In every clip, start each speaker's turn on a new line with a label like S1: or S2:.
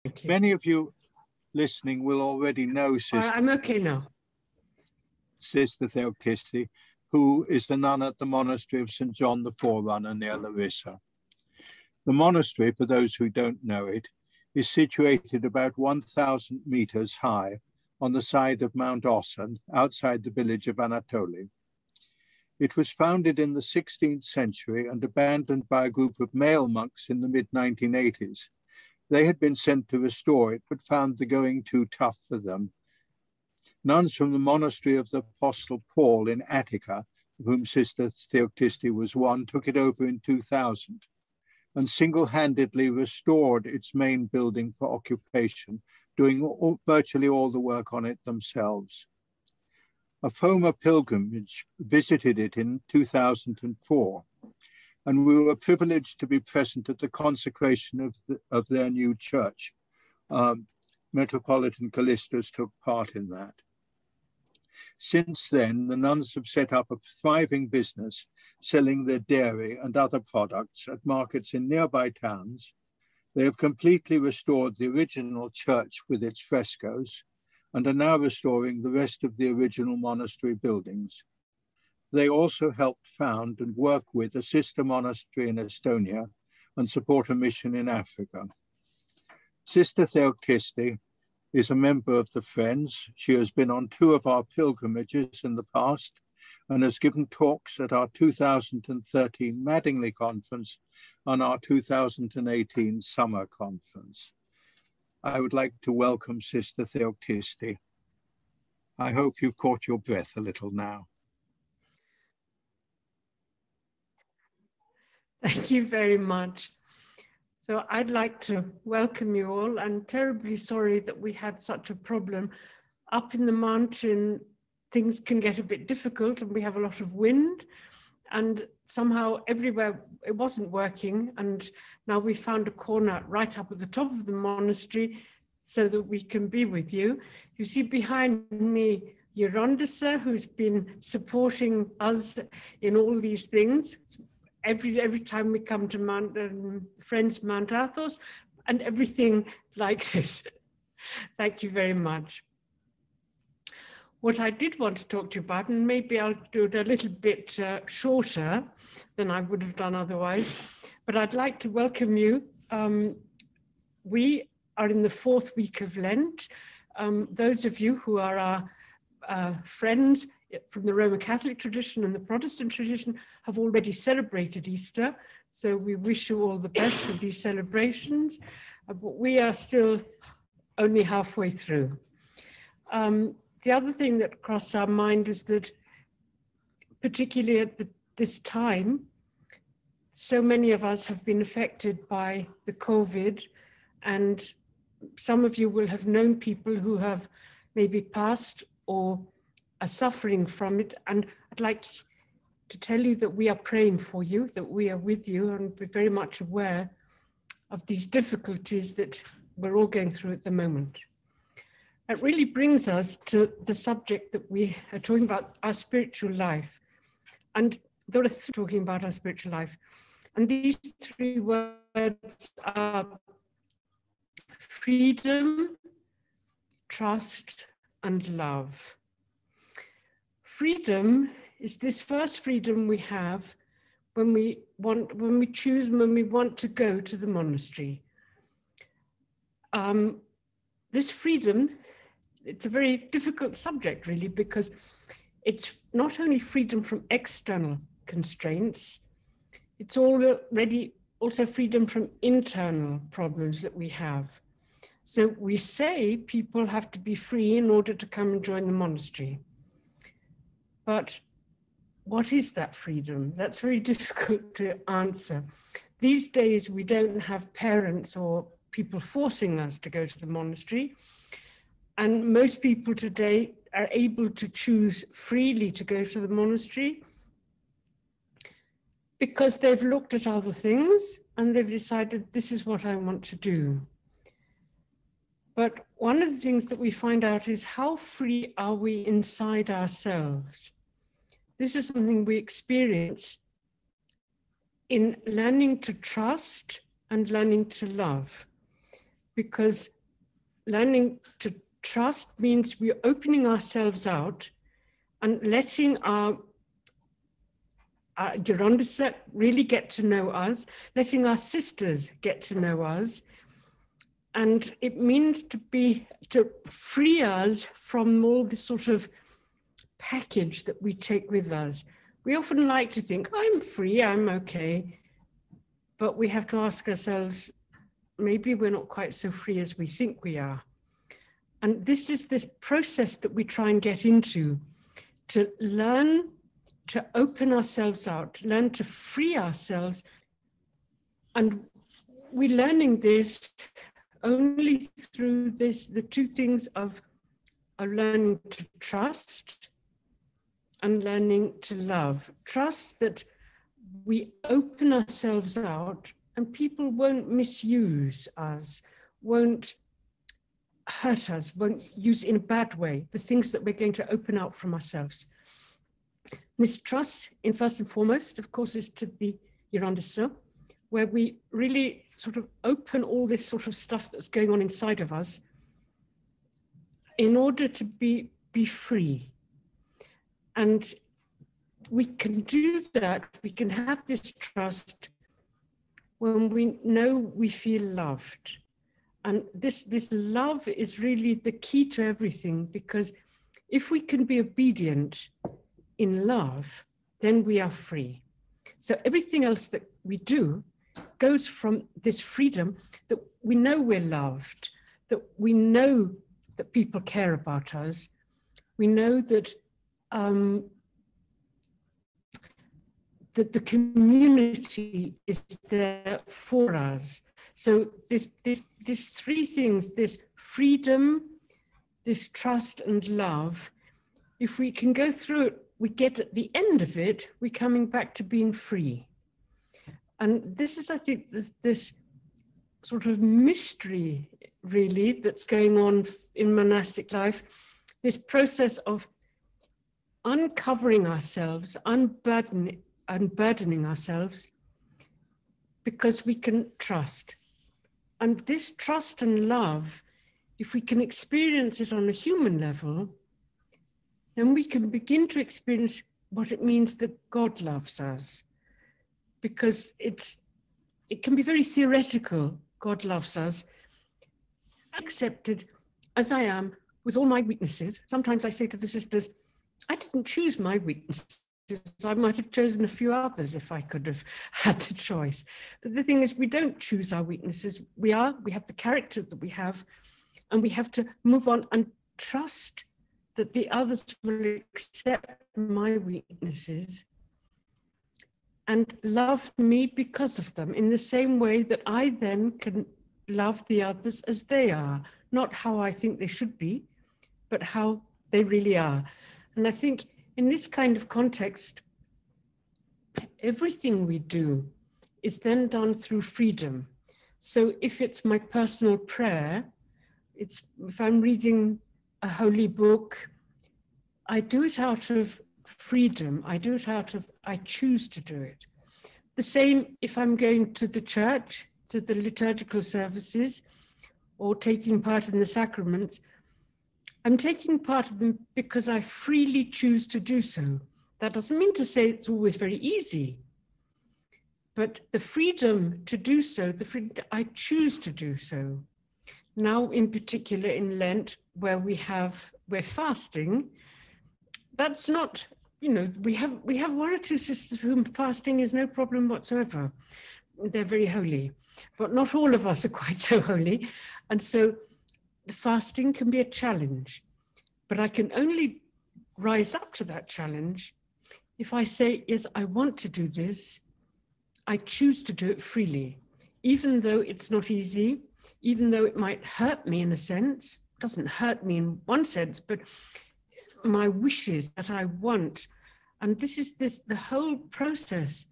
S1: Thank you.
S2: Many of you listening will already know
S1: I'm okay now.
S2: Sister Theoktisti, who is the nun at the Monastery of St John the Forerunner near Larissa. The monastery, for those who don't know it, is situated about 1,000 meters high on the side of Mount Ossa, outside the village of Ănatolii. It was founded in the 16th century and abandoned by a group of male monks in the mid-1980s. They had been sent to restore it, but found the going too tough for them. Nuns from the monastery of the Apostle Paul in Attica, of whom Sister Theoktisti was one, took it over in 2000 and single-handedly restored its main building for occupation, doing virtually all the work on it themselves. A FoMA pilgrimage visited it in 2004, and we were privileged to be present at the consecration of their new church. Metropolitan Callistus took part in that. Since then, the nuns have set up a thriving business selling their dairy and other products at markets in nearby towns. They have completely restored the original church with its frescoes and are now restoring the rest of the original monastery buildings. They also helped found and work with a sister monastery in Estonia and support a mission in Africa. Sister Theoktisti is a member of the Friends. She has been on 2 of our pilgrimages in the past and has given talks at our 2013 Madingley conference and our 2018 summer conference. I would like to welcome Sister Theoktisti. I hope you've caught your breath a little now.
S1: Thank you very much. So I'd like to welcome you all. I'm terribly sorry that we had such a problem. Up in the mountain, things can get a bit difficult and we have a lot of wind, and somehow everywhere it wasn't working. And now we found a corner right up at the top of the monastery so that we can be with you. You see behind me, Larissa, who's been supporting us in all these things. Every time we come to Friends of Mount Athos and everything like this. Thank you very much. What I did want to talk to you about, and maybe I'll do it a little bit shorter than I would have done otherwise, but I'd like to welcome you. We are in the 4th week of Lent. Those of you who are our friends from the Roman Catholic tradition and the Protestant tradition have already celebrated Easter. So we wish you all the best with these celebrations, but we are still only halfway through. The other thing that crossed our mind is that particularly at this time, so many of us have been affected by the COVID, and some of you will have known people who have maybe passed or are suffering from it. And I'd like to tell you that we are praying for you, that we are with you, and we're very much aware of these difficulties that we're all going through at the moment. It really brings us to the subject that we are talking about, our spiritual life. And there are 3 talking about our spiritual life. And these 3 words are freedom, trust, and love. Freedom is this first freedom we have when we want to go to the monastery. This freedom, it's a very difficult subject really, because it's not only freedom from external constraints, it's already also freedom from internal problems that we have. So we say people have to be free in order to come and join the monastery. But what is that freedom? That's very difficult to answer. These days, we don't have parents or people forcing us to go to the monastery. And most people today are able to choose freely to go to the monastery because they've looked at other things and they've decided this is what I want to do. But one of the things that we find out is how free are we inside ourselves? This is something we experience in learning to trust and learning to love. because learning to trust means we're opening ourselves out and letting our Larissa really get to know us, letting our sisters get to know us. And it means to free us from all this sort of package that we take with us. We often like to think, I'm free, I'm okay. But we have to ask ourselves, maybe we're not quite so free as we think we are. And this is this process that we try and get into, to learn to open ourselves out, learn to free ourselves. And we're learning this only through the two things of learning to trust and learning to love. Trust that we open ourselves out and people won't misuse us, won't hurt us, won't use in a bad way the things that we're going to open out from ourselves. This trust, in first and foremost, of course, is to the Larissa, where we really sort of open all this sort of stuff that's going on inside of us in order to be free. And we can do that, we can have this trust when we know we feel loved. And this love is really the key to everything, because if we can be obedient in love, then we are free. So everything else that we do goes from this freedom that we know we're loved, that we know that people care about us. We know that that the community is there for us. So these three things, this freedom, this trust and love, if we can go through it, we get at the end of it, we're coming back to being free. And this is, I think, this sort of mystery, really, that's going on in monastic life, this process of uncovering ourselves, unburdening ourselves, because we can trust. And this trust and love, if we can experience it on a human level, then we can begin to experience what it means that God loves us. Because it can be very theoretical, God loves us. Accepted as I am, with all my weaknesses. Sometimes I say to the sisters, I didn't choose my weaknesses. I might have chosen a few others if I could have had the choice. But the thing is, we don't choose our weaknesses. We have the character that we have, and we have to move on and trust that the others will accept my weaknesses and love me because of them, in the same way that I then can love the others as they are, not how I think they should be, but how they really are. And I think in this kind of context, everything we do is then done through freedom. So if it's my personal prayer, if I'm reading a holy book, I do it out of freedom. I do it out of, I choose to do it. The same if I'm going to the church, to the liturgical services, or taking part in the sacraments, I'm taking part of them because I freely choose to do so. That doesn't mean to say it's always very easy, but the freedom to do so, the freedom I choose to do so. Now, in particular in Lent, where we're fasting, that's not, we have one or two sisters for whom fasting is no problem whatsoever. They're very holy, but not all of us are quite so holy. And so the fasting can be a challenge, but I can only rise up to that challenge if I say, yes, I want to do this. I choose to do it freely, even though it's not easy, even though it might hurt me in a sense. It doesn't hurt me in one sense, but my wishes that I want. And this is the whole process,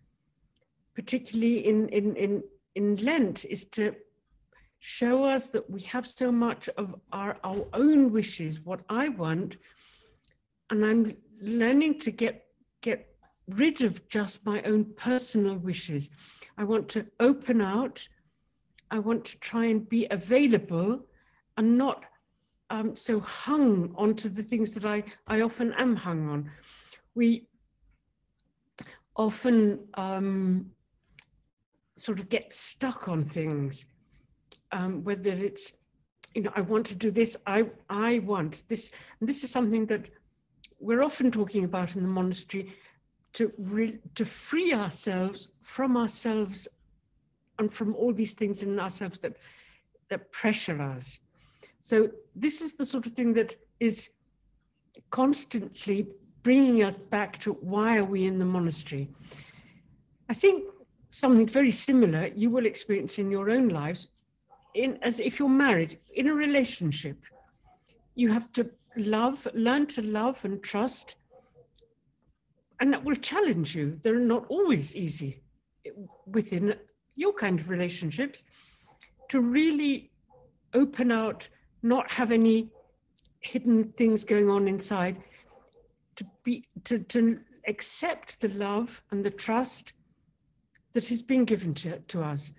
S1: particularly in Lent, is to show us that we have so much of our own wishes, what I want, and I'm learning to get rid of just my own personal wishes. I want to open out I want to try and be available and not so hung onto the things that I often am hung on. We often sort of get stuck on things, whether it's, you know, I want to do this, I want this. And this is something that we're often talking about in the monastery, to free ourselves and from all these things in ourselves that pressure us. So this is the sort of thing that is constantly bringing us back to why are we in the monastery. I think something very similar you will experience in your own lives, as if you're married, in a relationship. You have to learn to love and trust, and that will challenge you. They're not always easy within your kind of relationships, to really open out, not have any hidden things going on inside, to accept the love and the trust that is being given to us.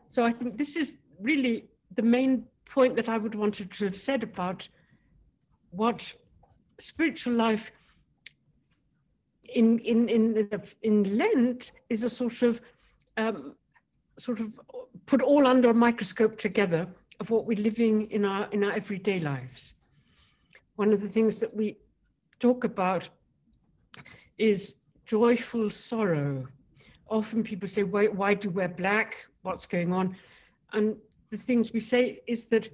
S1: So I think this is really the main point that I would want to have said about what spiritual life in Lent is, a sort of put all under a microscope together of what we're living in our everyday lives. One of the things that we talk about is joyful sorrow. Often people say, why do you wear black? What's going on? And the things we say is that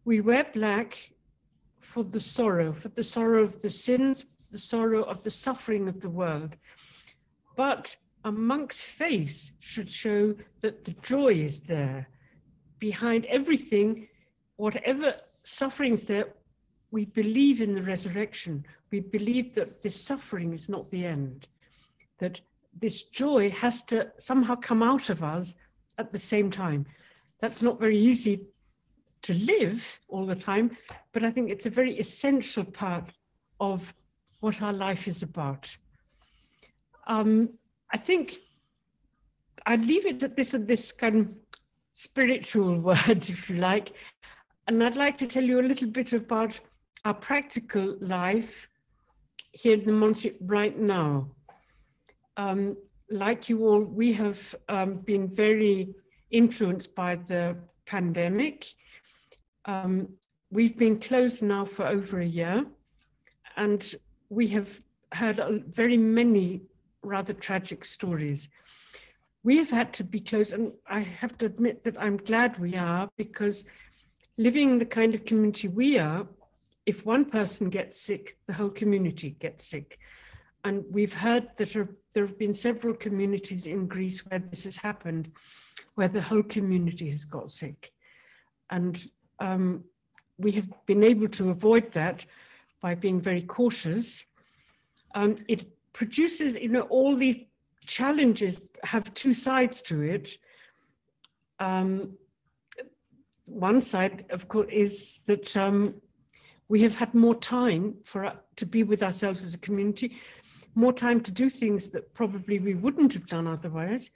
S1: we wear black for the sorrow of the sins, the sorrow of the suffering of the world. But a monk's face should show that the joy is there. Behind everything, whatever suffering is there, we believe in the resurrection. We believe that this suffering is not the end, that this joy has to somehow come out of us at the same time. That's not very easy to live all the time, but I think it's a very essential part of what our life is about. I think I'd leave it at this kind of spiritual words, if you like, and I'd like to tell you a little bit about our practical life here in the monastery right now. Like you all, we have been very influenced by the pandemic. We've been closed now for over a year, and we have heard very many rather tragic stories. We have had to be closed, and I have to admit that I'm glad we are, because living in the kind of community we are, if one person gets sick, the whole community gets sick. And we've heard that there have been several communities in Greece where this has happened, where the whole community has got sick. And we have been able to avoid that by being very cautious. It produces, you know, all these challenges have two sides to it. One side, of course, is that we have had more time to be with ourselves as a community, more time to do things that probably we wouldn't have done otherwise.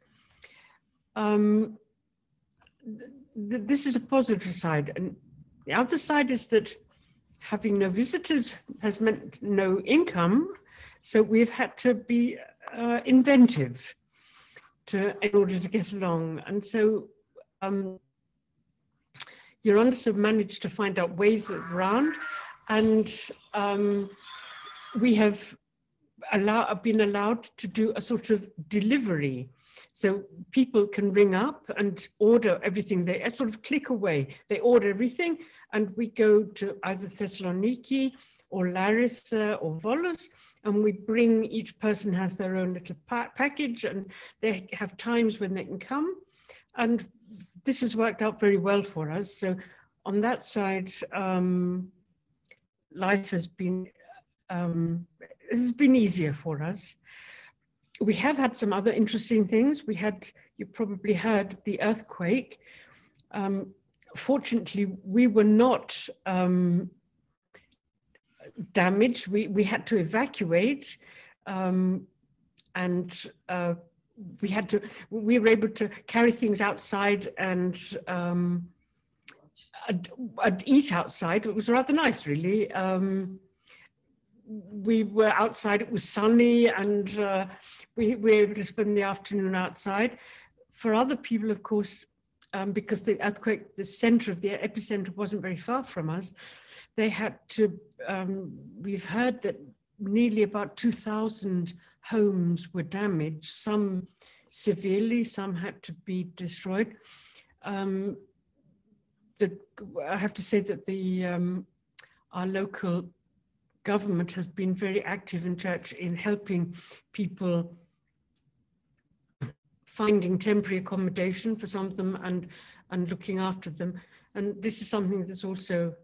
S1: This is a positive side. And the other side is that having no visitors has meant no income. So we've had to be inventive in order to get along. And so your undersub managed to find out ways around, and we have been allowed to do a sort of delivery. So people can ring up and order everything. They sort of click away. They order everything, and we go to either Thessaloniki or Larissa or Volos, and we bring, each person has their own little package, and they have times when they can come. And this has worked out very well for us. So on that side, life has been easier for us. We have had some other interesting things. You probably heard the earthquake. Fortunately, we were not damaged. We had to evacuate, and we were able to carry things outside and eat outside. It was rather nice, really. We were outside, it was sunny, and we were able to spend the afternoon outside. For other people, of course, because the earthquake, the center of the epicenter wasn't very far from us, they had to, we've heard that nearly about 2,000 homes were damaged, some severely, some had to be destroyed. I have to say that our local government has been very active in church in helping people finding temporary accommodation for some of them and looking after them. And this is something that's also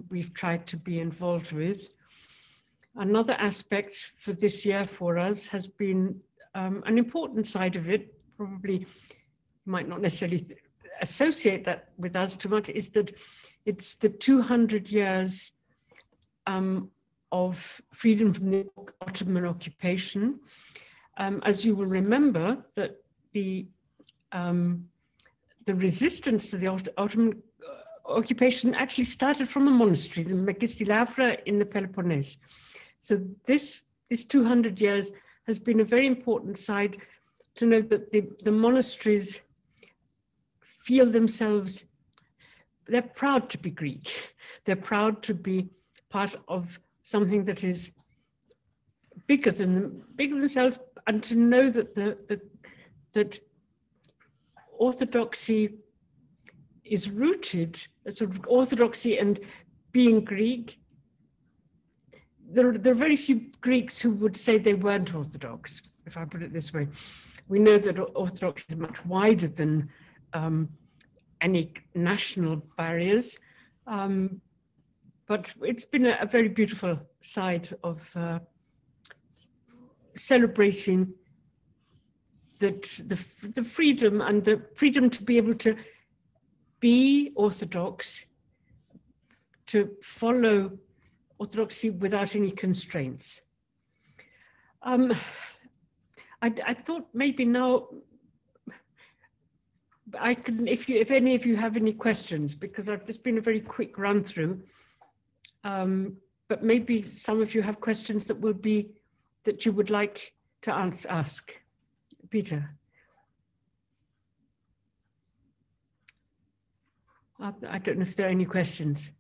S1: we've tried to be involved with. Another aspect for this year for us has been an important side of it, probably might not necessarily associate that with us too much, is that it's the 200 years of freedom from the Ottoman occupation. As you will remember, that the resistance to the Ottoman occupation actually started from a monastery, the Megisti in the Peloponnese. So this 200 years has been a very important side to know that the monasteries feel themselves, they're proud to be Greek. They're proud to be part of something that is bigger than themselves, and to know that that orthodoxy is rooted, sort of orthodoxy and being Greek. There are very few Greeks who would say they weren't Orthodox, if I put it this way. We know that Orthodoxy is much wider than any national barriers, but it's been a very beautiful side of celebrating that the freedom and the freedom to be able to be Orthodox, to follow Orthodoxy without any constraints. I thought maybe now I can, if any of you have any questions, because I've just been a very quick run through, but maybe some of you have questions that you would like to ask. Peter. I don't know if there are any questions.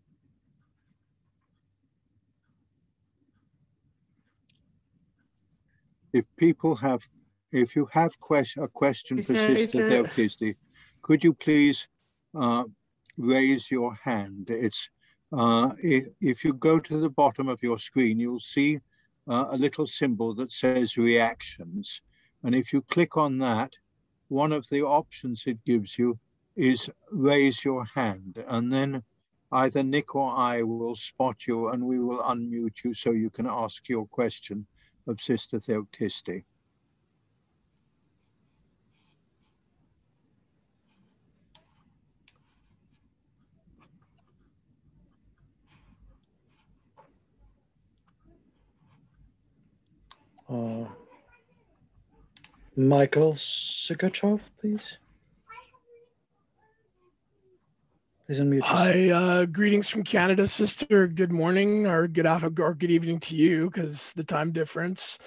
S2: If you have a question for Sister Theoktisti, could you please raise your hand? If you go to the bottom of your screen, you'll see a little symbol that says reactions. And if you click on that, one of the options it gives you is raise your hand. And then either Nick or I will spot you and we will unmute you so you can ask your question of Sister Theoktisti.
S3: Michael Sukachov, please. Please unmute yourself.
S4: Hi, greetings from Canada, Sister. Good morning or good afternoon or good evening to you, because the time difference.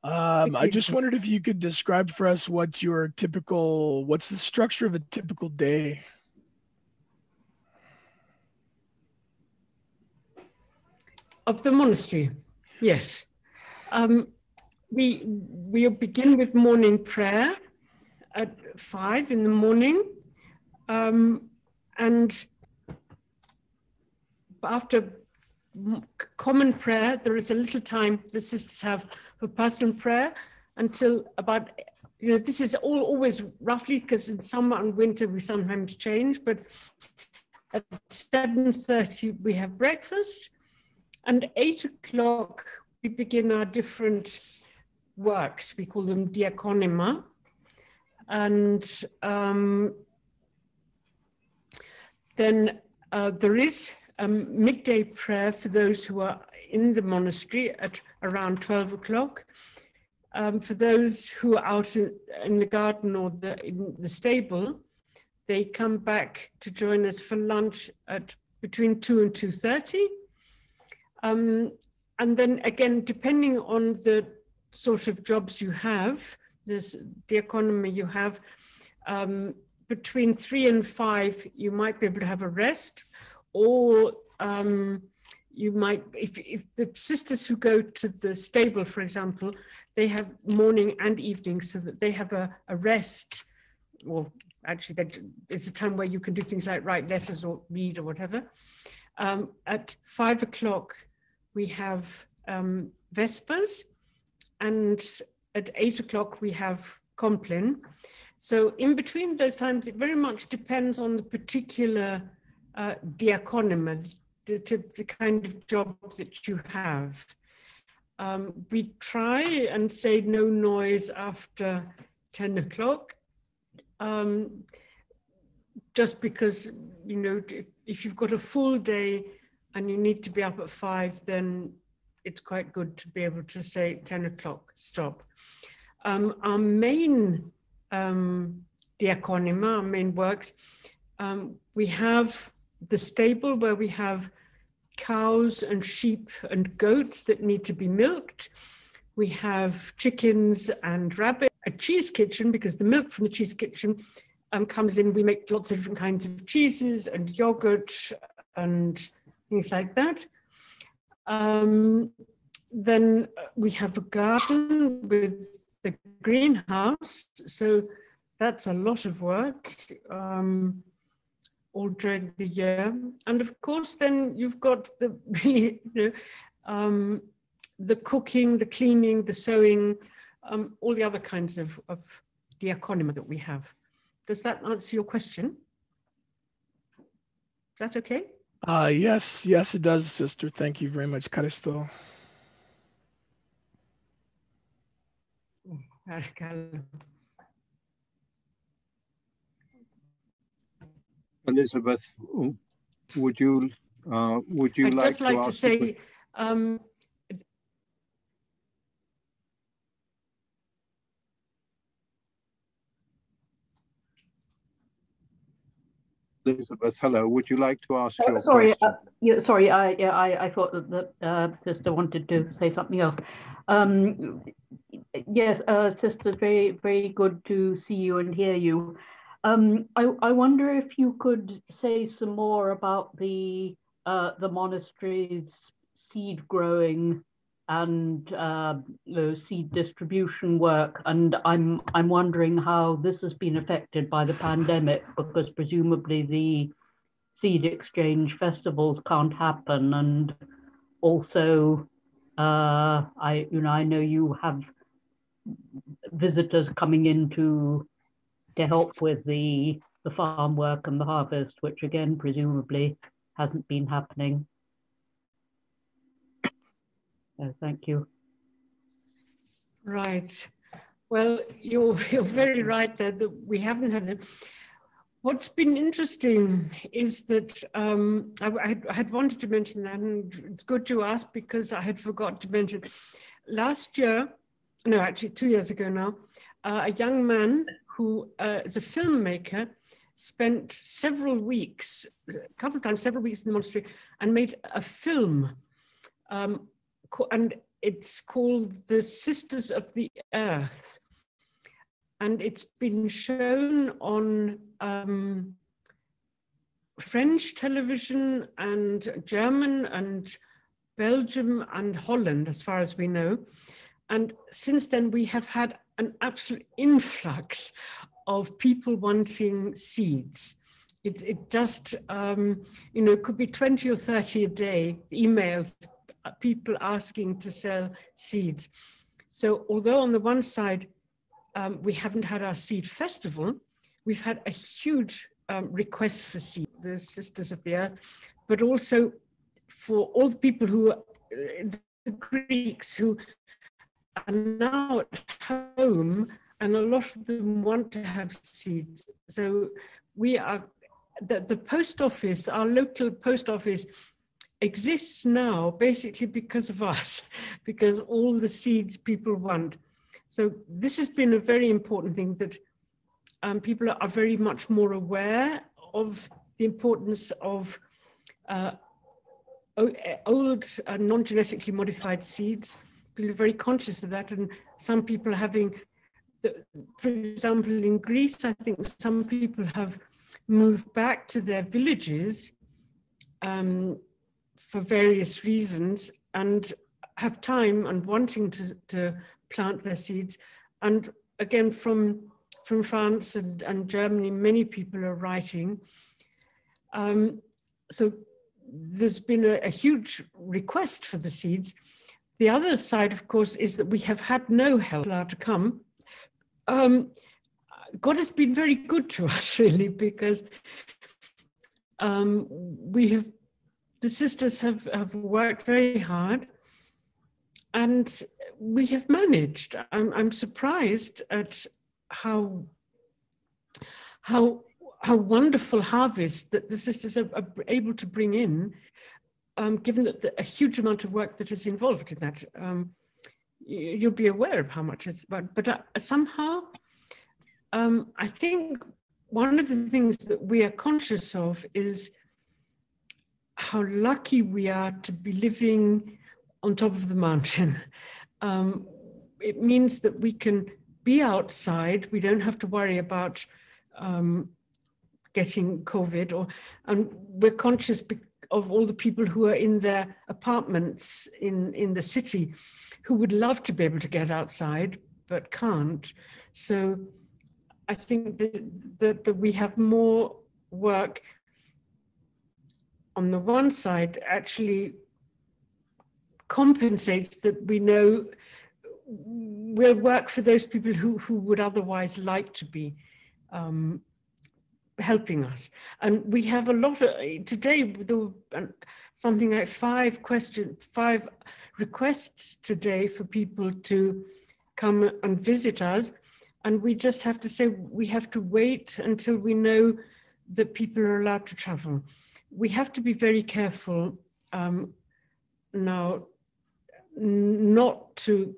S4: I just wondered if you could describe for us what's the structure of a typical day?
S1: Of the monastery, yes. We begin with morning prayer at 5 in the morning, and after common prayer, there is a little time the sisters have for personal prayer until about, this is always roughly, because in summer and winter we sometimes change, but at 7:30 we have breakfast, and 8 o'clock we begin our different works. We call them diakonema, and then there is midday prayer for those who are in the monastery at around 12 o'clock. For those who are out in the garden or in the stable, they come back to join us for lunch at between 2 and 2:30. And then again, depending on the sort of jobs you have, the economy you have, between 3 and 5, you might be able to have a rest, or you might, if the sisters who go to the stable, for example, they have morning and evening so that they have a rest, or actually it's a time where you can do things like write letters or read or whatever. At 5 o'clock, we have Vespers, and at 8 o'clock, we have Compline. So in between those times, it very much depends on the particular diaconima, the kind of job that you have. We try and say no noise after 10 o'clock, just because, you know, if you've got a full day and you need to be up at 5, then it's quite good to be able to say 10 o'clock, stop. Our main diaconima, our main works, we have the stable where we have cows and sheep and goats that need to be milked. We have chickens and rabbits. A cheese kitchen, because the milk from the cheese kitchen comes in. We make lots of different kinds of cheeses and yogurt and things like that. Then we have a garden with the greenhouse. So that's a lot of work all during the year. And of course, then you've got the cooking, the cleaning, the sewing, all the other kinds of diaconima that we have. Does that answer your question? Is that okay?
S4: Yes, it does, Sister. Thank you very much, Caristo.
S2: Elizabeth, would you
S1: I'd
S2: like
S1: just like to say,
S2: Elizabeth, hello. Would you like to ask your
S5: sorry,
S2: question?
S5: sorry. I thought that Sister wanted to say something else. Yes, Sister, very good to see you and hear you. I wonder if you could say some more about the monastery's seed growing and seed distribution work, and I'm wondering how this has been affected by the pandemic, because presumably the seed exchange festivals can't happen, and also I know you have visitors coming in to help with the farm work and the harvest, which again presumably hasn't been happening. Thank you.
S1: Right. Well, you're very right there that we haven't had it. What's been interesting is that I had wanted to mention that, and it's good to ask because I had forgot to mention. Last year, no, actually 2 years ago now, a young man who is a filmmaker spent several weeks in the monastery and made a film. And it's called The Sisters of the Earth. And it's been shown on French television and German and Belgium and Holland, as far as we know. And since then, we have had an absolute influx of people wanting seeds. It just, it could be 20 or 30 a day, emails, people asking to sell seeds. So although on the one side, we haven't had our seed festival, we've had a huge request for seed, the Sisters of the Earth, but also for all the people who are the Greeks who are now at home, and a lot of them want to have seeds. So we are, the post office, our local post office exists now basically because of us, because all the seeds people want. So this has been a very important thing, that people are very much more aware of the importance of old non-genetically modified seeds. People are very conscious of that, and some people are having, for example, in Greece, I think some people have moved back to their villages for various reasons, and have time and wanting to plant their seeds. And again, from France and Germany, many people are writing. So there's been a huge request for the seeds. The other side, of course, is that we have had no help allowed to come. God has been very good to us, really, because the sisters have worked very hard, and we have managed. I'm surprised at how wonderful harvest that the sisters are able to bring in, given that a huge amount of work that is involved in that. You'll be aware of how much it's about, but somehow I think one of the things that we are conscious of is how lucky we are to be living on top of the mountain. It means that we can be outside. We don't have to worry about getting COVID, and we're conscious of all the people who are in their apartments in the city who would love to be able to get outside but can't. So I think that we have more work on the one side actually compensates that we know will work for those people who would otherwise like to be helping us. And we have a lot of, today, something like 5 requests today for people to come and visit us. And we just have to say, we have to wait until we know that people are allowed to travel. We have to be very careful now not to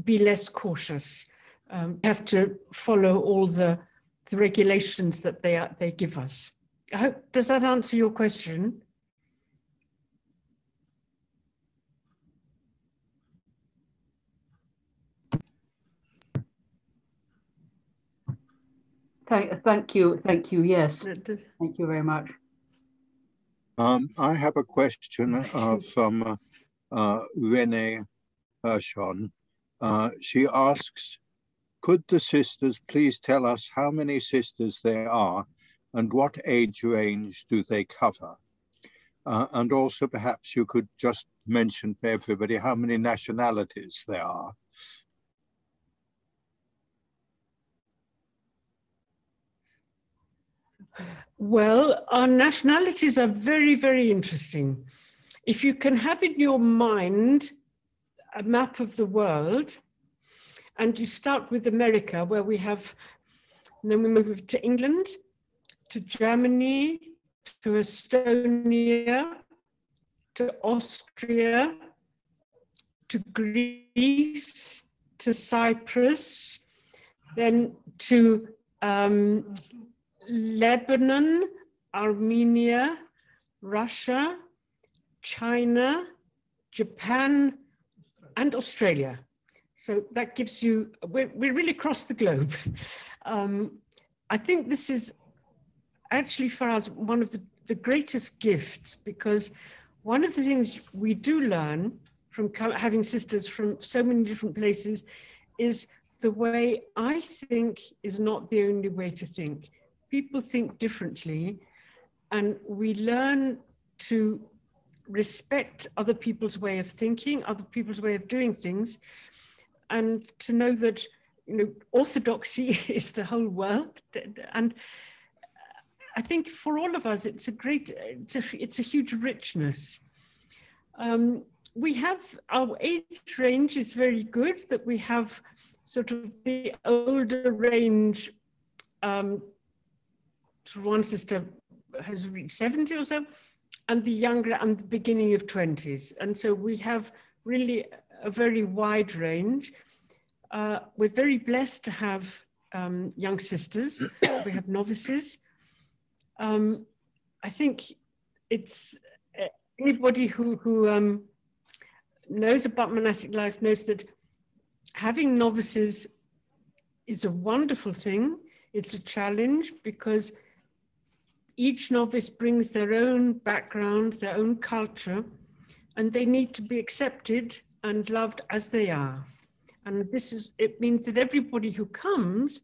S1: be less cautious. We have to follow all the regulations that they give us. I hope, does that answer your question?
S5: Thank you, yes. Thank you very much.
S2: I have a question from Renee Hershon. She asks, could the sisters please tell us how many sisters there are and what age range do they cover? And also perhaps you could just mention for everybody how many nationalities there are.
S1: Well, our nationalities are very, very interesting. If you can have in your mind a map of the world, and you start with America, where we have, and then we move to England, to Germany, to Estonia, to Austria, to Greece, to Cyprus, then to Lebanon, Armenia, Russia, China, Japan, and Australia. So that gives you, we're really across the globe. I think this is actually for us one of the greatest gifts, because one of the things we do learn from having sisters from so many different places is the way I think is not the only way to think. People think differently, and we learn to respect other people's way of thinking, other people's way of doing things, and to know that, you know, orthodoxy is the whole world. And I think for all of us, it's a huge richness. We have, our age range is very good, that we have sort of the older range. One sister has reached 70 or so, and the younger and the beginning of 20s. And so we have really a very wide range. We're very blessed to have young sisters. We have novices. I think it's anybody who knows about monastic life knows that having novices is a wonderful thing. It's a challenge because each novice brings their own background, their own culture, and they need to be accepted and loved as they are. And it means that everybody who comes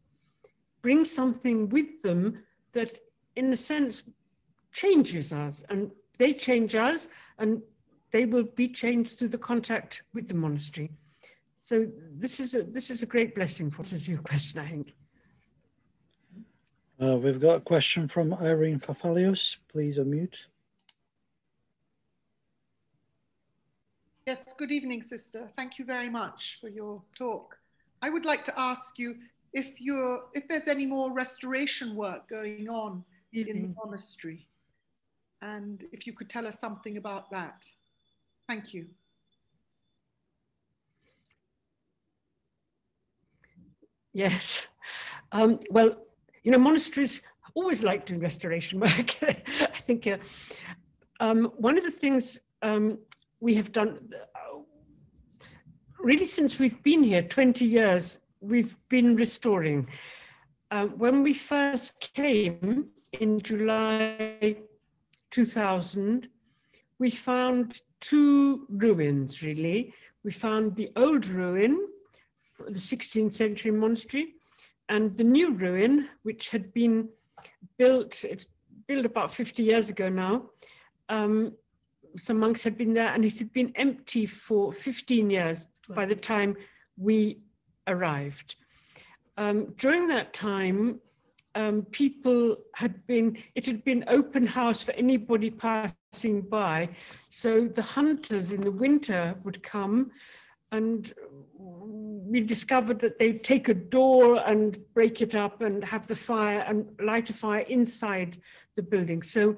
S1: brings something with them that, in a sense, changes us, and they change us, and they will be changed through the contact with the monastery. So this is a great blessing for us. This is your question, I think.
S3: We've got a question from Irene Fafalios. Please unmute.
S6: Yes, good evening, Sister. Thank you very much for your talk. I would like to ask you if there's any more restoration work going on in the monastery, and if you could tell us something about that. Thank you.
S1: Yes. Well, you know, monasteries always like doing restoration work. I think one of the things we have done, really since we've been here, 20 years, we've been restoring. When we first came in July 2000, we found two ruins, really. We found the old ruin, the 16th century monastery, and the new ruin, which had been built, it's built about 50 years ago now. Some monks had been there, and it had been empty for 15 years by the time we arrived. During that time, it had been open house for anybody passing by. So the hunters in the winter would come, and we discovered that they'd take a door and break it up and have the fire and light a fire inside the building. So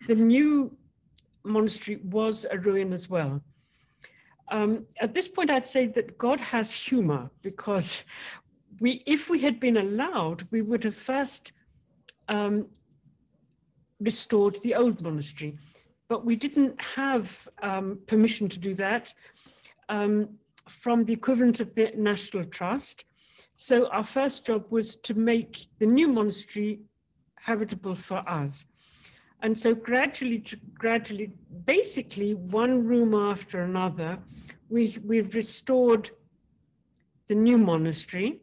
S1: the new monastery was a ruin as well. At this point, I'd say that God has humor, because if we had been allowed, we would have first restored the old monastery, but we didn't have permission to do that from the equivalent of the National Trust. So our first job was to make the new monastery habitable for us. And so gradually, basically one room after another, we've restored the new monastery.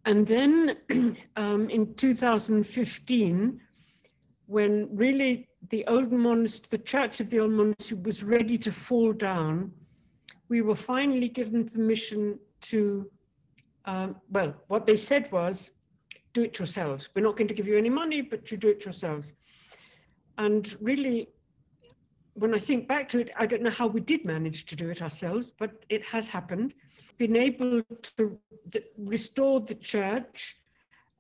S1: And then in 2015, when really the old monastery, the church of the old monastery was ready to fall down, we were finally given permission to, well, what they said was, do it yourselves. We're not going to give you any money, but you do it yourselves. And really, when I think back to it, I don't know how we did manage to do it ourselves, but it has happened. Been able to restore the church,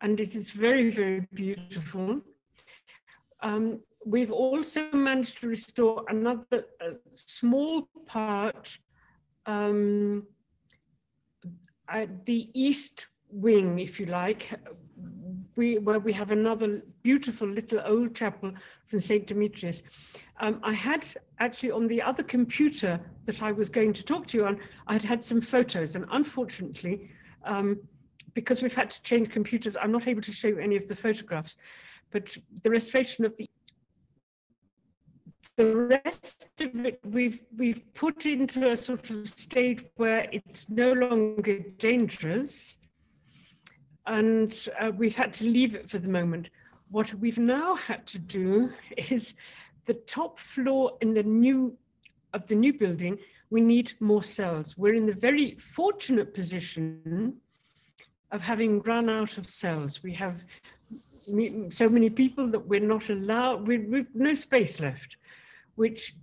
S1: and it is very, very beautiful. We've also managed to restore another small part at the east wing, if you like, where we have another beautiful little old chapel from St. Demetrius. I had actually on the other computer that I was going to talk to you on, I'd had some photos, and unfortunately, because we've had to change computers, I'm not able to show you any of the photographs, but the restoration of the rest of it, we've put into a sort of state where it's no longer dangerous, and we've had to leave it for the moment. What we've now had to do is the top floor in the new building, we need more cells. We're in the very fortunate position of having run out of cells. We have so many people that we're not allowed, we've no space left, which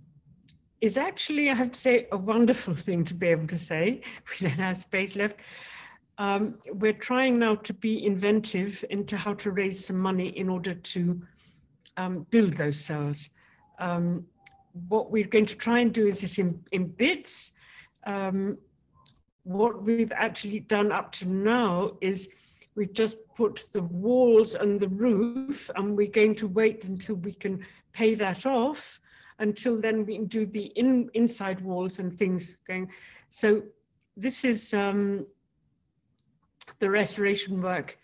S1: is actually, I have to say, a wonderful thing to be able to say. We don't have space left. We're trying now to be inventive into how to raise some money in order to build those cells. What we're going to try and do is this in bits. what we've actually done up to now is we've just put the walls and the roof, and we're going to wait until we can pay that off. Until then, we can do the inside walls and things going. So this is the restoration work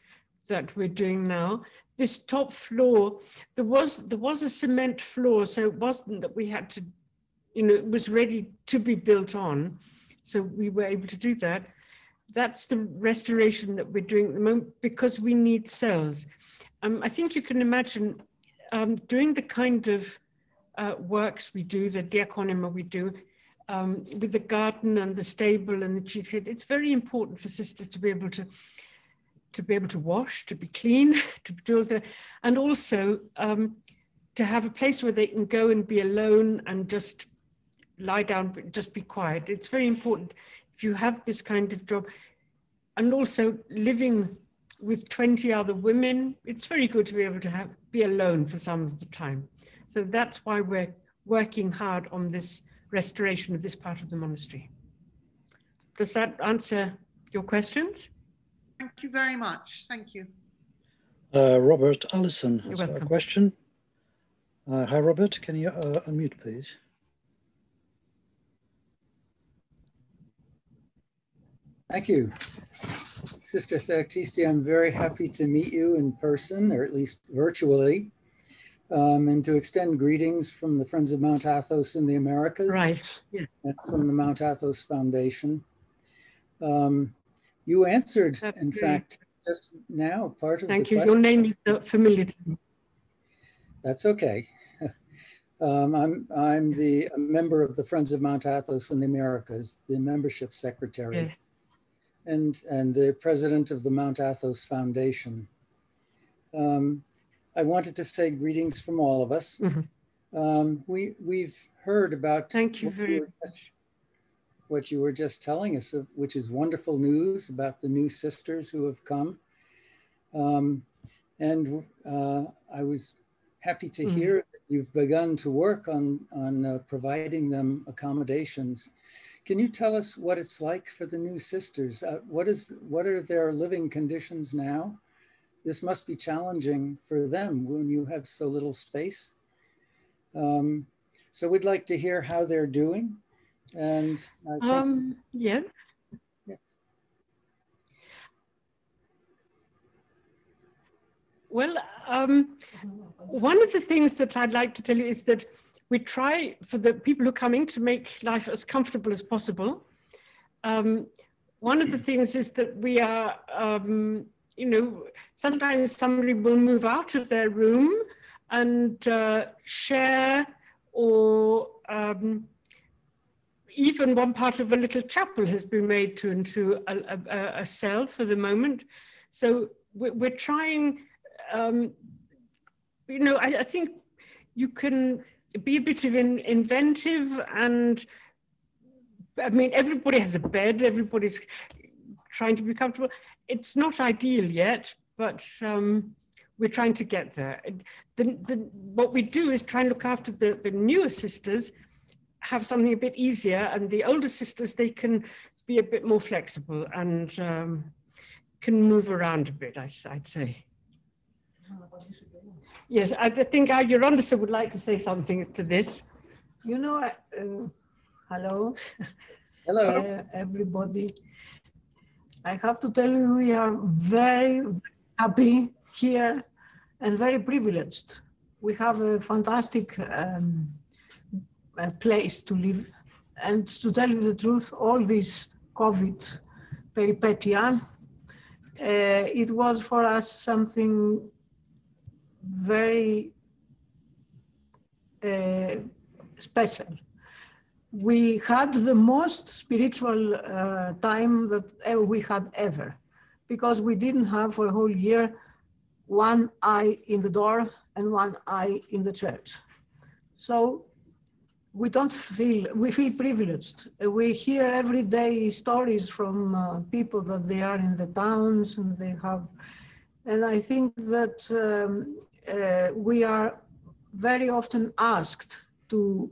S1: that we're doing now. This top floor, there was a cement floor, so it wasn't that we had to, it was ready to be built on. So we were able to do that. That's the restoration that we're doing at the moment because we need cells. I think you can imagine doing the kind of works we do, the diaconima we do, with the garden and the stable and the cheesecake. It's very important for sisters to be able to wash, to be clean, to do all that, and also to have a place where they can go and be alone and just lie down, just be quiet. It's very important if you have this kind of job. And also living with 20 other women, it's very good to be able to be alone for some of the time. So that's why we're working hard on this restoration of this part of the monastery. Does that answer your questions?
S6: Thank you very much. Thank you.
S3: Robert Allison has got a
S1: welcome.
S3: question. Hi, Robert. Can you unmute, please?
S7: Thank you. Sister Theoktisti, I'm very happy to meet you in person, or at least virtually, and to extend greetings from the Friends of Mount Athos in the Americas.
S1: Right. Yeah.
S7: And from the Mount Athos Foundation. You answered,
S1: That's
S7: in
S1: great.
S7: fact, just now part of
S1: Thank
S7: the
S1: you.
S7: question.
S1: Your name is not familiar to me.
S7: That's okay. I'm a member of the Friends of Mount Athos in the Americas, the membership secretary.
S1: Yeah.
S7: And the president of the Mount Athos Foundation. I wanted to say greetings from all of us.
S1: Mm-hmm.
S7: We've heard about
S1: Thank you very much.
S7: What you were just telling us, which is wonderful news about the new sisters who have come. And I was happy to hear that you've begun to work on providing them accommodations. Can you tell us what it's like for the new sisters? What are their living conditions now? This must be challenging for them when you have so little space. So we'd like to hear how they're doing. And I think,
S1: yeah. Well, one of the things that I'd like to tell you is that we try for the people who are coming to make life as comfortable as possible. One of the things is that we are, sometimes somebody will move out of their room and share, or even one part of a little chapel has been made into a cell for the moment. So we're trying, I think you can be a bit of inventive, and I mean, everybody has a bed, everybody's trying to be comfortable. It's not ideal yet, but we're trying to get there. What we do is try and look after the newer sisters, have something a bit easier, and the older sisters, they can be a bit more flexible and can move around a bit, I'd say. Yes, I think our Euronda would like to say something to this.
S8: Hello.
S7: hello.
S8: Everybody. I have to tell you, we are very happy here and very privileged. We have a fantastic place to live. And to tell you the truth, all this COVID peripetia, it was for us something very special. We had the most spiritual time that we had ever, because we didn't have for a whole year one eye in the door and one eye in the church. So we feel privileged. We hear every day stories from people that they are in the towns and they have, and I think that we are very often asked to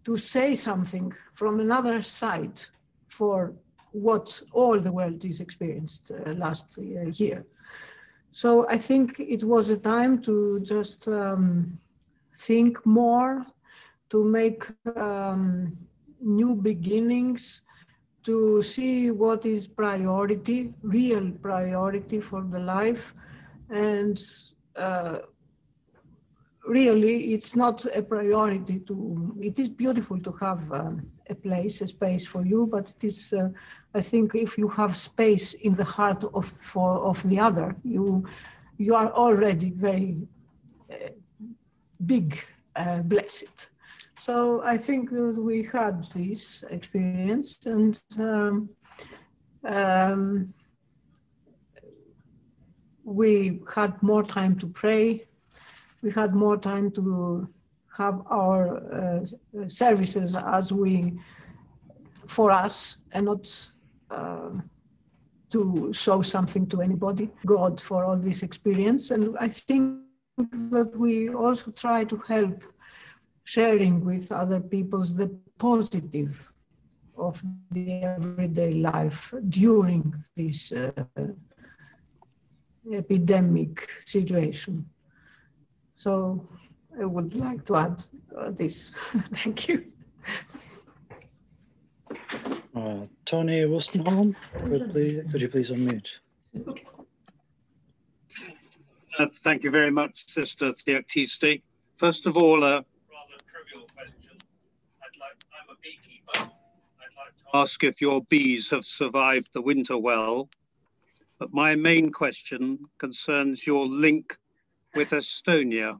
S8: to say something from another side for what all the world is experienced last year. So I think it was a time to just think more, to make new beginnings, to see what is priority, real priority for the life. And really, it's not a priority to, it is beautiful to have a place, a space for you, but it is, I think if you have space in the heart of the other, you are already very big, blessed. So I think that we had this experience, and we had more time to pray. We had more time to have our services as for us, and not to show something to anybody. God for all this experience. And I think that we also try to help sharing with other people the positive of the everyday life during this epidemic situation. So I would like to add this. Thank you.
S3: Tony Wostenholm, could you please unmute?
S9: Thank you very much, Sister Theoktisti. First of all, a rather trivial question. I'm a beekeeper. I'd like to ask if your bees have survived the winter well. But my main question concerns your link with Estonia.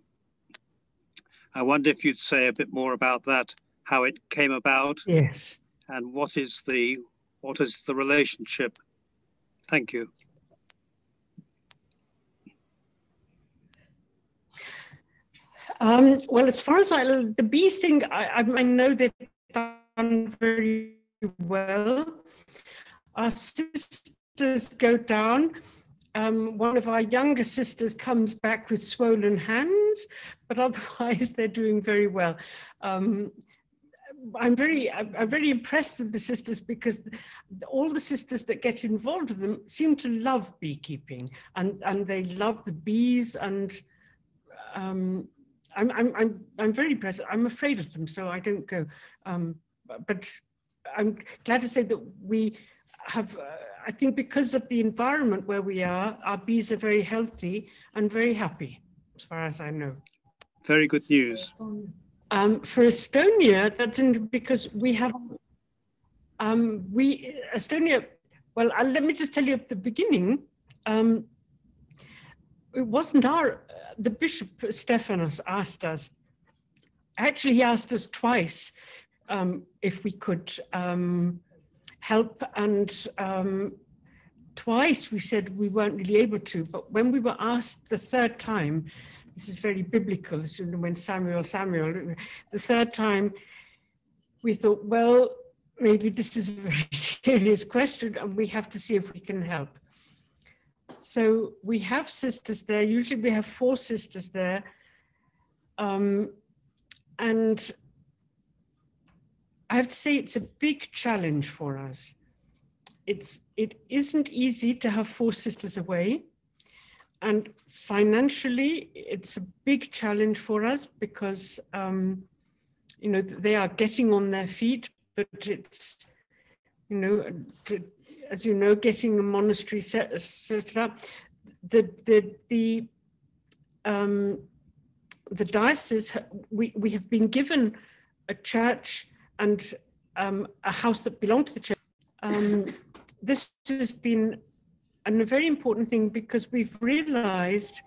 S9: I wonder if you'd say a bit more about that, how it came about.
S1: Yes.
S9: And what is the relationship? Thank you.
S1: Well, as far as the bees thing, I know they've done very well. Our sisters go down. One of our younger sisters comes back with swollen hands, but otherwise they're doing very well. I'm very impressed with the sisters, because all the sisters that get involved with them seem to love beekeeping, and they love the bees, and I'm very impressed. I'm afraid of them, so I don't go. But I'm glad to say that we have, I think because of the environment where we are, our bees are very healthy and very happy, as far as I know.
S9: Very good news.
S1: For Estonia, that's because we have, Estonia, well, let me just tell you at the beginning, it wasn't the Bishop Stephanos asked us, actually he asked us twice if we could help, and twice we said we weren't really able to, but when we were asked the third time, this is very biblical, when Samuel, the third time, we thought, well, maybe this is a very serious question and we have to see if we can help. So we have sisters there, usually we have 4 sisters there, and I have to say it's a big challenge for us. It isn't easy to have 4 sisters away. And financially, it's a big challenge for us because, you know, they are getting on their feet, but it's, you know, as you know, getting a monastery set up. The diocese, we have been given a church and a house that belonged to the church. This has been a very important thing because we've realized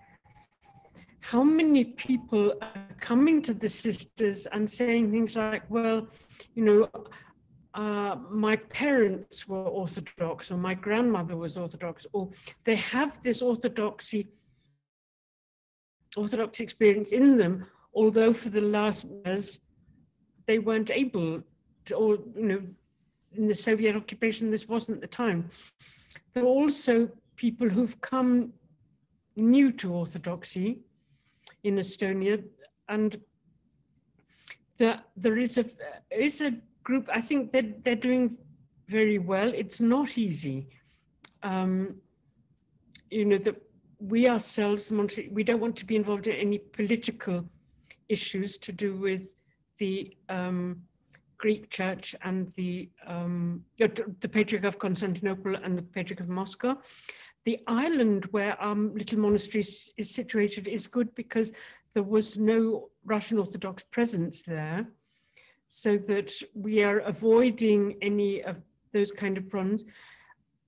S1: how many people are coming to the sisters and saying things like, well, you know, my parents were Orthodox, or my grandmother was Orthodox, or they have this Orthodox experience in them, although for the last years they weren't able to, or, you know, in the Soviet occupation, this wasn't the time. There are also people who've come new to Orthodoxy in Estonia, and There is a group, I think that they're doing very well. It's not easy. You know, we ourselves, we don't want to be involved in any political issues to do with the Greek Church and the Patriarch of Constantinople and the Patriarch of Moscow. The island where our little monastery is situated is good because there was no Russian Orthodox presence there, so that we are avoiding any of those kind of problems.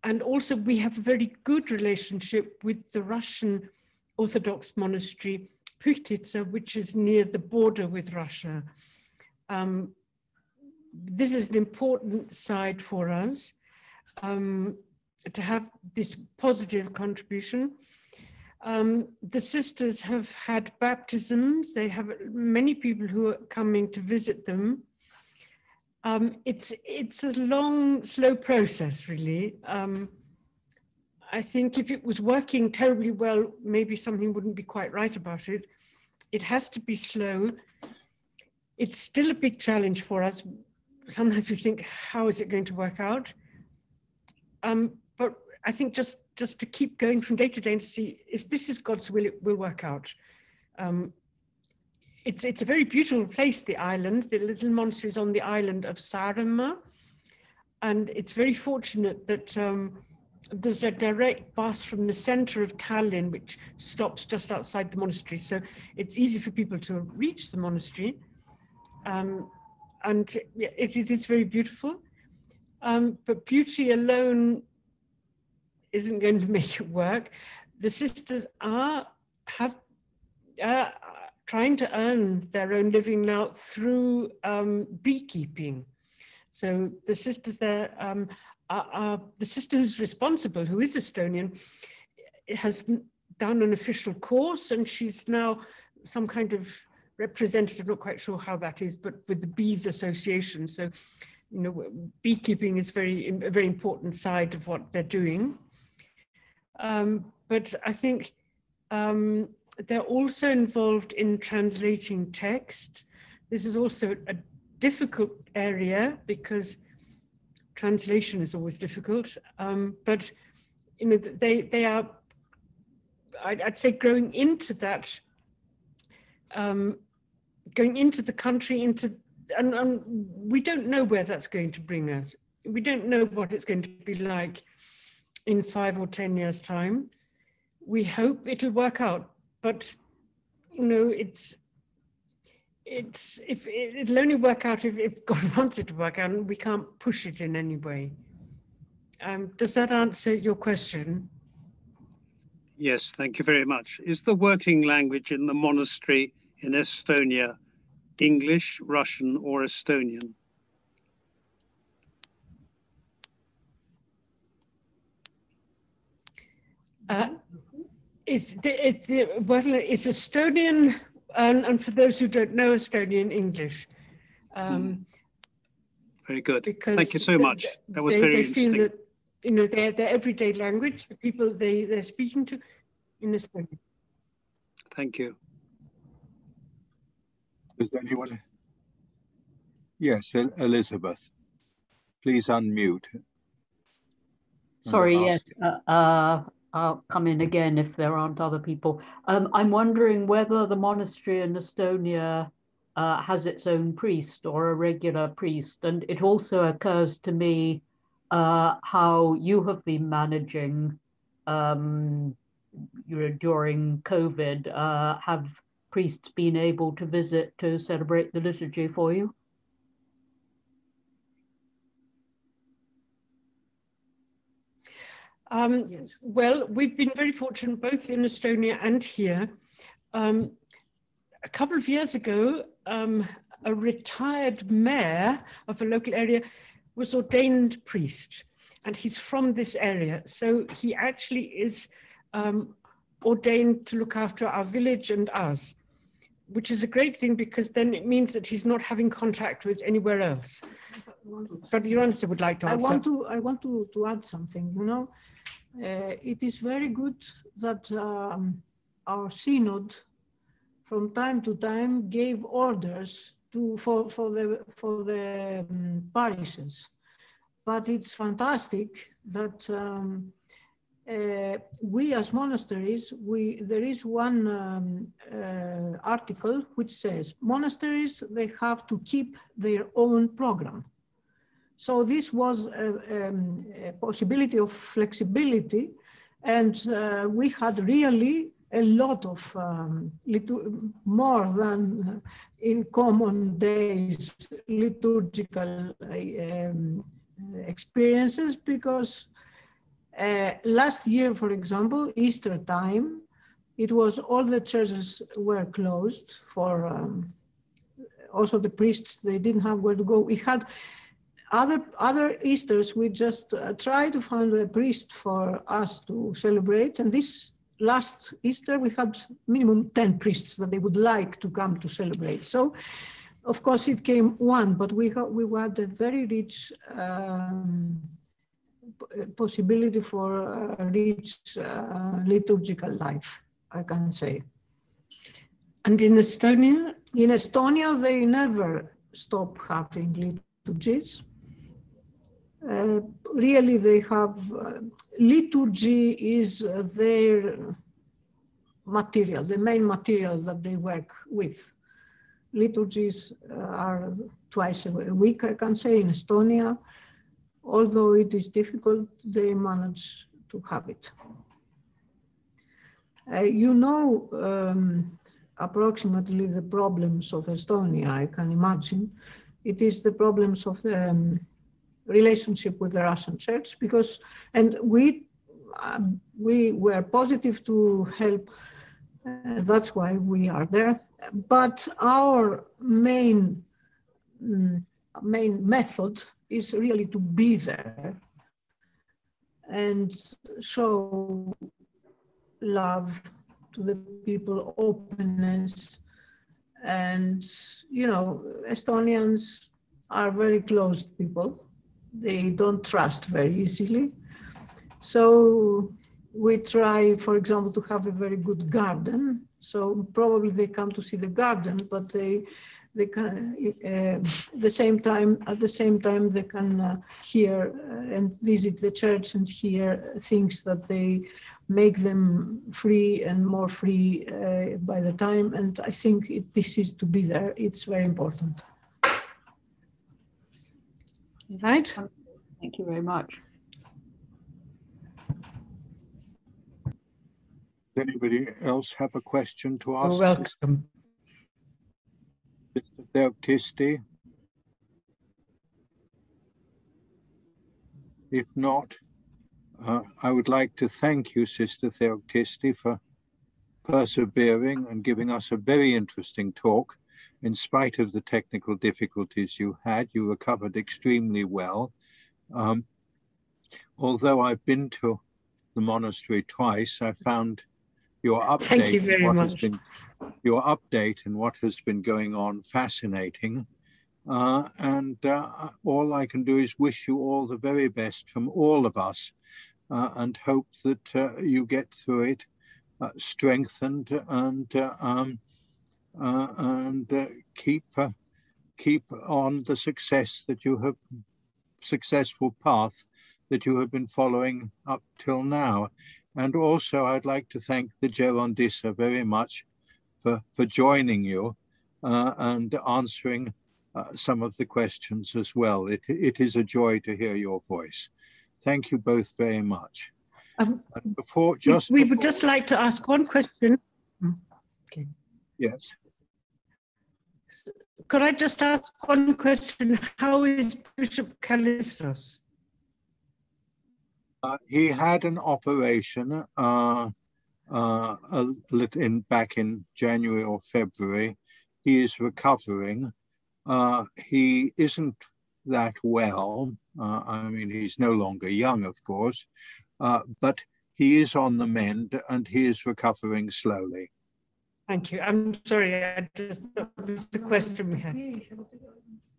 S1: And also we have a very good relationship with the Russian Orthodox monastery, Püchtitsa, which is near the border with Russia. This is an important side for us, to have this positive contribution. The sisters have had baptisms. They have many people who are coming to visit them. It's a long, slow process, really. I think if it was working terribly well, maybe something wouldn't be quite right about it. It has to be slow. It's still a big challenge for us. Sometimes we think, how is it going to work out? But I think just to keep going from day to day and to see if this is God's will, it will work out. It's a very beautiful place, the island. The little monastery is on the island of Saaremaa. And it's very fortunate that there's a direct bus from the center of Tallinn, which stops just outside the monastery. So it's easy for people to reach the monastery. And it is very beautiful. But beauty alone isn't going to make it work. The sisters are trying to earn their own living now through beekeeping. So the sisters there, the sister who's responsible, who is Estonian, has done an official course, and she's now some kind of representative, not quite sure how that is, but with the Bees Association. So, you know, beekeeping is a very important side of what they're doing. But I think they're also involved in translating text. This is also a difficult area because translation is always difficult. But you know, they are, I'd say, growing into that, going into the country, and we don't know where that's going to bring us. We don't know what it's going to be like in 5 or 10 years' time. We hope it'll work out, but you know, it'll only work out if God wants it to work out, and we can't push it in any way. Does that answer your question?
S9: Yes, thank you very much. Is the working language in the monastery in Estonia English, Russian, or Estonian?
S1: It's Estonian, and for those who don't know Estonian, English.
S9: Very good. Thank you so much. That was very interesting.
S1: Feel that, you know, their everyday language, the people they're speaking to, in Estonian.
S9: Thank you.
S2: Does anyone? Yes, Elizabeth. Please unmute.
S5: Sorry, yes. I'll come in again if there aren't other people. I'm wondering whether the monastery in Estonia has its own priest or a regular priest. And it also occurs to me how you have been managing during COVID. Have priests been able to visit to celebrate the liturgy for you?
S1: Yes. Well, we've been very fortunate both in Estonia and here. A couple of years ago, a retired mayor of a local area was ordained priest, and he's from this area. So he actually is ordained to look after our village and us, which is a great thing because then it means that he's not having contact with anywhere else. But your answer would like to answer.
S8: I want to add something, you know. It is very good that our synod from time to time gave orders for the parishes. But it's fantastic that we as monasteries, there is one article which says monasteries, they have to keep their own program. So this was a possibility of flexibility, and we had really a lot of, more than in common days, liturgical experiences, because last year, for example, Easter time, it was all the churches were closed for also the priests, they didn't have where to go. We had other Easters, we just tried to find a priest for us to celebrate. And this last Easter, we had minimum 10 priests that they would like to come to celebrate. So, of course, it came one, but we had a very rich possibility for a rich liturgical life, I can say.
S1: And in Estonia?
S8: In Estonia, they never stop having liturgies. Really, they have, liturgy is their material, the main material that they work with. Liturgies are twice a week, I can say, in Estonia. Although it is difficult, they manage to have it. You know approximately the problems of Estonia, I can imagine. It is the problems of the relationship with the Russian church, because, and we were positive to help, that's why we are there. But our main method is really to be there and show love to the people, openness. And, you know, Estonians are very closed people. They don't trust very easily. So we try, for example, to have a very good garden. So probably they come to see the garden, but they can, at the same time, they can hear and visit the church and hear things that they make them free and more free by the time. And I think this is to be there. It's very important.
S1: Right.
S5: Thank you very much.
S2: Does anybody else have a question to ask?
S1: You're welcome.
S2: Sister Theoktisti? If not, I would like to thank you, Sister Theoktisti, for persevering and giving us a very interesting talk. In spite of the technical difficulties you had, you recovered extremely well. Although I've been to the monastery twice, I found your update and what has been going on fascinating. All I can do is wish you all the very best from all of us, and hope that you get through it strengthened and keep on the successful path that you have been following up till now. And also I'd like to thank the Gerondissa very much for joining you and answering some of the questions as well. It is a joy to hear your voice. Thank you both very much.
S1: We would just like to ask one question. Okay.
S2: Yes.
S1: Could I just ask one question? How is Bishop Callistos?
S2: He had an operation back in January or February. He is recovering. He isn't that well. I mean, he's no longer young, of course, but he is on the mend and he is recovering slowly.
S1: Thank you. I'm sorry, I just that was the question we had.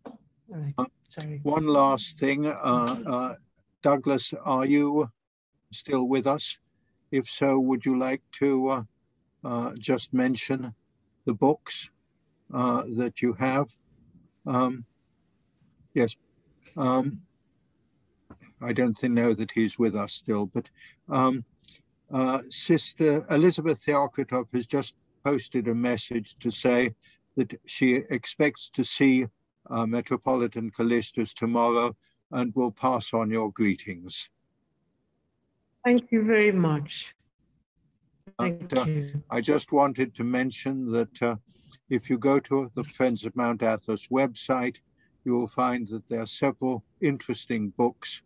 S1: All right. Sorry.
S2: One last thing, Douglas, are you still with us? If so, would you like to just mention the books that you have Yes, I don't know that he's with us still, but Sister Elizabeth Theoktisti has just posted a message to say that she expects to see Metropolitan Callistus tomorrow and will pass on your greetings.
S1: Thank you very much. Thank you.
S2: I just wanted to mention that if you go to the Friends of Mount Athos website, you will find that there are several interesting books,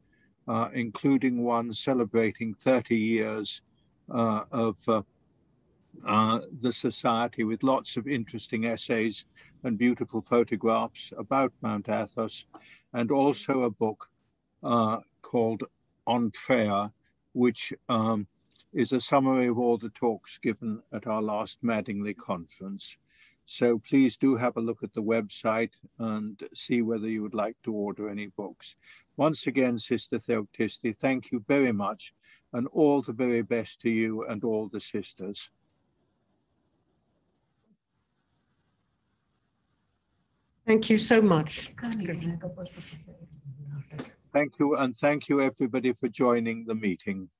S2: including one celebrating 30 years of the Society, with lots of interesting essays and beautiful photographs about Mount Athos, and also a book called On Prayer, which is a summary of all the talks given at our last Madingley conference. So please do have a look at the website and see whether you would like to order any books. Once again, Sister Theoktisti, thank you very much, and all the very best to you and all the sisters.
S1: Thank you so much.
S2: Thank you, and thank you everybody for joining the meeting.